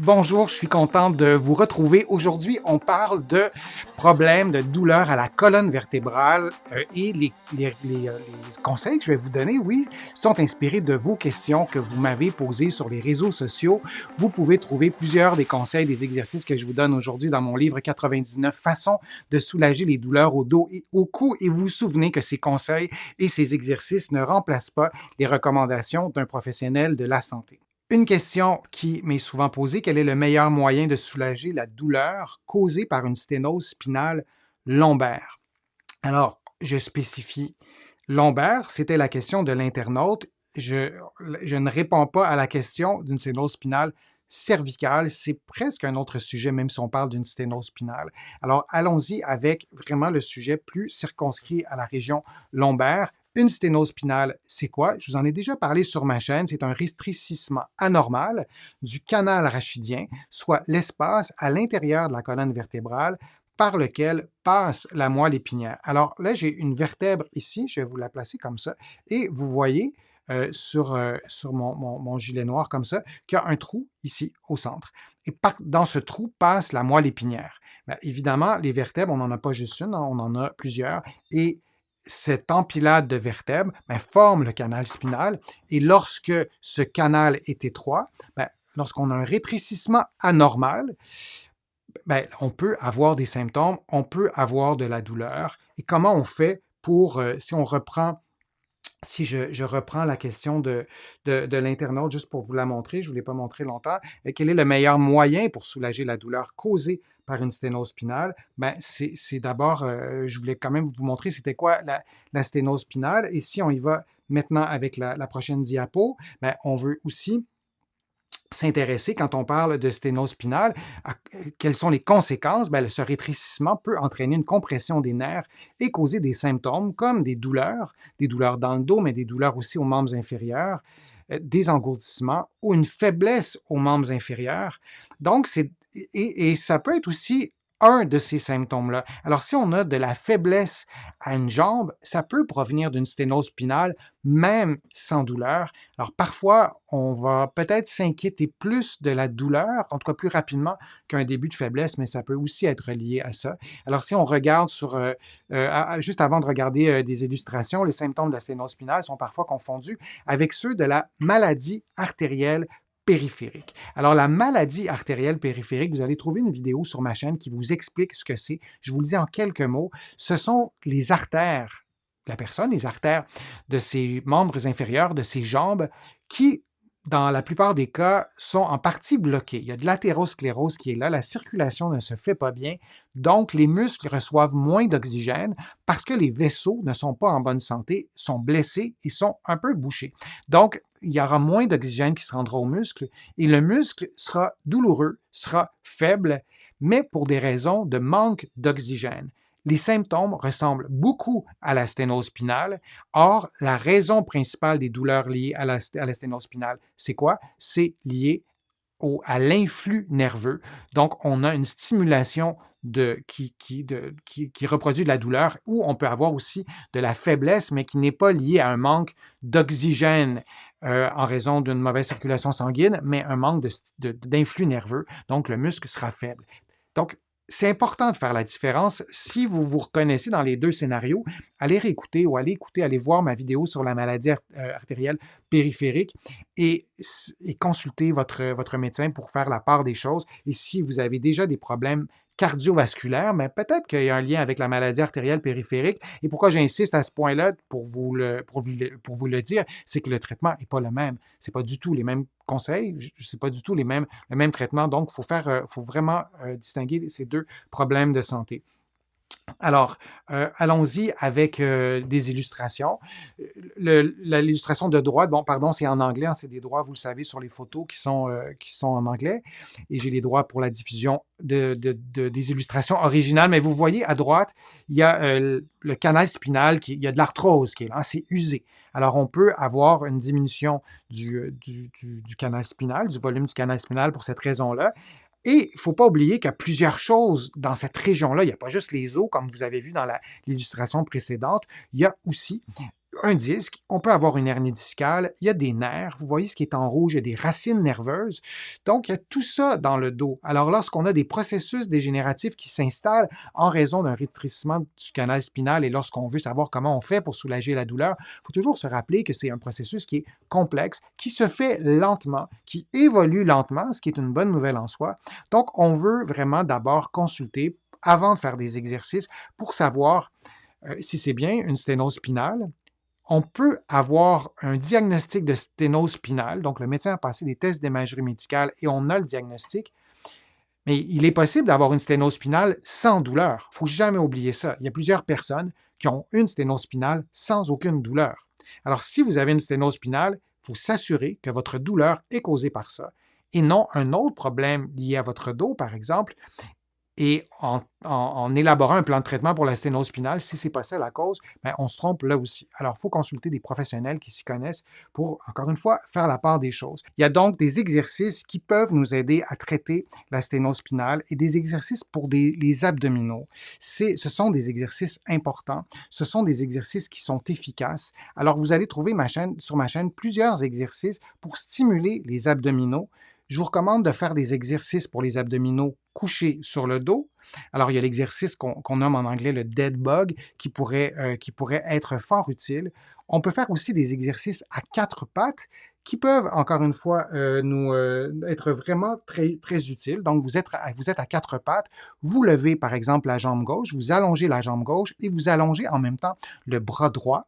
Bonjour, je suis content de vous retrouver. Aujourd'hui, on parle de problèmes de douleur à la colonne vertébrale et les conseils que je vais vous donner, oui, sont inspirés de vos questions que vous m'avez posées sur les réseaux sociaux. Vous pouvez trouver plusieurs des conseils, des exercices que je vous donne aujourd'hui dans mon livre 99 façons de soulager les douleurs au dos et au cou. Et vous vous souvenez que ces conseils et ces exercices ne remplacent pas les recommandations d'un professionnel de la santé. Une question qui m'est souvent posée, quel est le meilleur moyen de soulager la douleur causée par une sténose spinale lombaire? Alors, je spécifie lombaire, c'était la question de l'internaute. Je ne réponds pas à la question d'une sténose spinale cervicale. C'est presque un autre sujet, même si on parle d'une sténose spinale. Alors, allons-y avec vraiment le sujet plus circonscrit à la région lombaire. Une sténose spinale, c'est quoi? Je vous en ai déjà parlé sur ma chaîne. C'est un rétrécissement anormal du canal rachidien, soit l'espace à l'intérieur de la colonne vertébrale par lequel passe la moelle épinière. Alors là, j'ai une vertèbre ici, je vais vous la placer comme ça, et vous voyez sur mon gilet noir comme ça qu'il y a un trou ici au centre. Et dans ce trou passe la moelle épinière. Bien, évidemment, les vertèbres, on n'en a pas juste une, hein, on en a plusieurs, et cette empilade de vertèbres forme le canal spinal, et lorsque ce canal est étroit, lorsqu'on a un rétrécissement anormal, on peut avoir des symptômes, on peut avoir de la douleur. Et comment on fait pour, si je reprends la question de l'internaute, juste pour vous la montrer, je ne vous l'ai pas montré longtemps, quel est le meilleur moyen pour soulager la douleur causée par une sténose spinale? C'est d'abord, je voulais quand même vous montrer c'était quoi la sténose spinale. Et si on y va maintenant avec la prochaine diapo, on veut aussi s'intéresser, quand on parle de sténose spinale, à quelles sont les conséquences. Ce rétrécissement peut entraîner une compression des nerfs et causer des symptômes comme des douleurs dans le dos, mais des douleurs aussi aux membres inférieurs, des engourdissements ou une faiblesse aux membres inférieurs. Donc, et ça peut être aussi un de ces symptômes-là. Alors, si on a de la faiblesse à une jambe, ça peut provenir d'une sténose spinale, même sans douleur. Alors, parfois, on va peut-être s'inquiéter plus de la douleur, en tout cas plus rapidement qu'un début de faiblesse, mais ça peut aussi être lié à ça. Alors, si on regarde juste avant de regarder des illustrations, les symptômes de la sténose spinale sont parfois confondus avec ceux de la maladie artérielle périphérique. Alors, la maladie artérielle périphérique, vous allez trouver une vidéo sur ma chaîne qui vous explique ce que c'est. Je vous le dis en quelques mots. Ce sont les artères de la personne, les artères de ses membres inférieurs, de ses jambes, qui, dans la plupart des cas, sont en partie bloqués. Il y a de l'athérosclérose qui est là, la circulation ne se fait pas bien, donc les muscles reçoivent moins d'oxygène parce que les vaisseaux ne sont pas en bonne santé, sont blessés et sont un peu bouchés. Donc, il y aura moins d'oxygène qui se rendra au muscle et le muscle sera douloureux, sera faible, mais pour des raisons de manque d'oxygène. Les symptômes ressemblent beaucoup à la sténose spinale. Or, la raison principale des douleurs liées à la sténose spinale, c'est quoi? C'est lié à l'influx nerveux. Donc, on a une stimulation qui reproduit de la douleur, ou on peut avoir aussi de la faiblesse, mais qui n'est pas liée à un manque d'oxygène en raison d'une mauvaise circulation sanguine, mais un manque d'influx nerveux. Donc, le muscle sera faible. Donc, c'est important de faire la différence. Si vous vous reconnaissez dans les deux scénarios, allez réécouter ou allez voir ma vidéo sur la maladie artérielle périphérique et consulter votre médecin pour faire la part des choses. Et si vous avez déjà des problèmes cardiovasculaires, peut-être qu'il y a un lien avec la maladie artérielle périphérique. Et pourquoi j'insiste à ce point-là pour vous le dire, c'est que le traitement n'est pas le même. Ce n'est pas du tout les mêmes conseils, ce n'est pas du tout le même traitement. Donc, il faut vraiment distinguer ces deux problèmes de santé. Alors, allons-y avec des illustrations. L'illustration de droite, c'est en anglais, hein, c'est des droits, vous le savez, sur les photos qui sont en anglais. Et j'ai les droits pour la diffusion des illustrations originales. Mais vous voyez, à droite, il y a le canal spinal, il y a de l'arthrose qui est là, c'est usé. Alors, on peut avoir une diminution du canal spinal, du volume du canal spinal pour cette raison-là. Et il ne faut pas oublier qu'il y a plusieurs choses dans cette région-là. Il n'y a pas juste les os, comme vous avez vu dans l'illustration précédente. Il y a aussi un disque, on peut avoir une hernie discale, il y a des nerfs, vous voyez ce qui est en rouge, il y a des racines nerveuses. Donc, il y a tout ça dans le dos. Alors, lorsqu'on a des processus dégénératifs qui s'installent en raison d'un rétrécissement du canal spinal et lorsqu'on veut savoir comment on fait pour soulager la douleur, il faut toujours se rappeler que c'est un processus qui est complexe, qui se fait lentement, qui évolue lentement, ce qui est une bonne nouvelle en soi. Donc, on veut vraiment d'abord consulter avant de faire des exercices pour savoir si c'est bien une sténose spinale. On peut avoir un diagnostic de sténose spinale, donc le médecin a passé des tests d'imagerie médicale et on a le diagnostic, mais il est possible d'avoir une sténose spinale sans douleur. Il ne faut jamais oublier ça. Il y a plusieurs personnes qui ont une sténose spinale sans aucune douleur. Alors, si vous avez une sténose spinale, il faut s'assurer que votre douleur est causée par ça et non un autre problème lié à votre dos, par exemple, et en élaborant un plan de traitement pour la sténose spinale, si ce n'est pas ça la cause, bien, on se trompe là aussi. Alors, il faut consulter des professionnels qui s'y connaissent pour, encore une fois, faire la part des choses. Il y a donc des exercices qui peuvent nous aider à traiter la sténose spinale et des exercices pour les abdominaux. Ce sont des exercices importants. Ce sont des exercices qui sont efficaces. Alors, vous allez trouver sur ma chaîne plusieurs exercices pour stimuler les abdominaux. Je vous recommande de faire des exercices pour les abdominaux couchés sur le dos. Alors, il y a l'exercice qu'on nomme en anglais le dead bug qui pourrait être fort utile. On peut faire aussi des exercices à quatre pattes qui peuvent, encore une fois, nous être vraiment très, très utiles. Donc, vous êtes à quatre pattes, vous levez par exemple la jambe gauche, vous allongez la jambe gauche et vous allongez en même temps le bras droit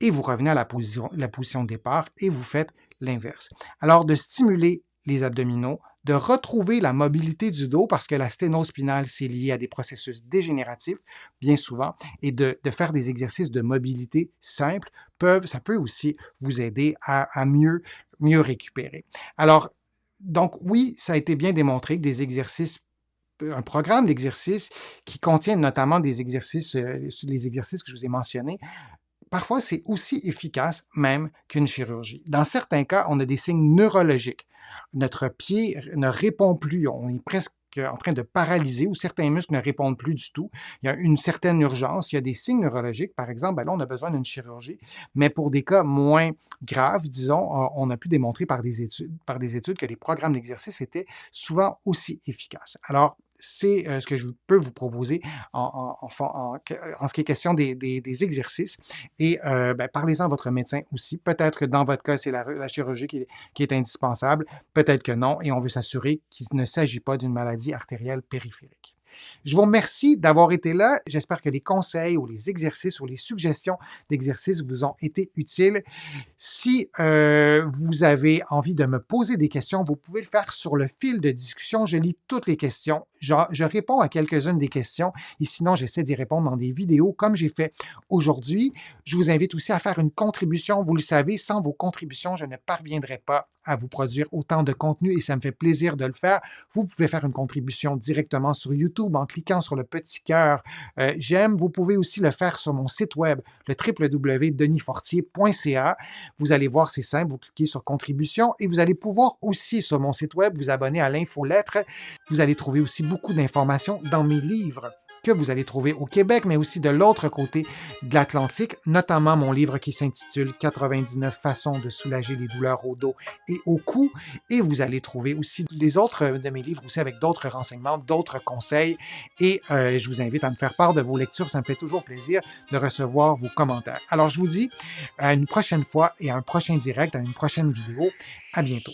et vous revenez à la position de départ et vous faites l'inverse. Alors, de stimuler les abdominaux, de retrouver la mobilité du dos parce que la sténose spinale, c'est lié à des processus dégénératifs, bien souvent, et de faire des exercices de mobilité simples, ça peut aussi vous aider à mieux récupérer. Alors, donc oui, ça a été bien démontré que des exercices un programme d'exercices qui contient notamment des exercices, les exercices que je vous ai mentionnés, parfois c'est aussi efficace même qu'une chirurgie. Dans certains cas, on a des signes neurologiques. Notre pied ne répond plus, on est presque en train de paralyser ou certains muscles ne répondent plus du tout. Il y a une certaine urgence, il y a des signes neurologiques, par exemple, ben là, on a besoin d'une chirurgie, mais pour des cas moins graves, disons, on a pu démontrer par des études que les programmes d'exercice étaient souvent aussi efficaces. Alors, c'est ce que je peux vous proposer en ce qui est question des exercices. Et ben, parlez-en à votre médecin aussi. Peut-être que dans votre cas, c'est la chirurgie qui est indispensable. Peut-être que non. Et on veut s'assurer qu'il ne s'agit pas d'une maladie artérielle périphérique. Je vous remercie d'avoir été là. J'espère que les conseils ou les exercices ou les suggestions d'exercices vous ont été utiles. Si vous avez envie de me poser des questions, vous pouvez le faire sur le fil de discussion. Je lis toutes les questions. Je réponds à quelques-unes des questions et sinon, j'essaie d'y répondre dans des vidéos comme j'ai fait aujourd'hui. Je vous invite aussi à faire une contribution. Vous le savez, sans vos contributions, je ne parviendrai pas à vous produire autant de contenu et ça me fait plaisir de le faire. Vous pouvez faire une contribution directement sur YouTube en cliquant sur le petit cœur j'aime. Vous pouvez aussi le faire sur mon site web, le www.denisfortier.ca. Vous allez voir, c'est simple, vous cliquez sur contribution et vous allez pouvoir aussi sur mon site web vous abonner à l'infolettre. Vous allez trouver aussi beaucoup d'informations dans mes livres que vous allez trouver au Québec, mais aussi de l'autre côté de l'Atlantique, notamment mon livre qui s'intitule « 99 façons de soulager les douleurs au dos et au cou ». Et vous allez trouver aussi les autres de mes livres aussi avec d'autres renseignements, d'autres conseils. Et je vous invite à me faire part de vos lectures. Ça me fait toujours plaisir de recevoir vos commentaires. Alors, je vous dis à une prochaine fois et à un prochain direct, à une prochaine vidéo. À bientôt.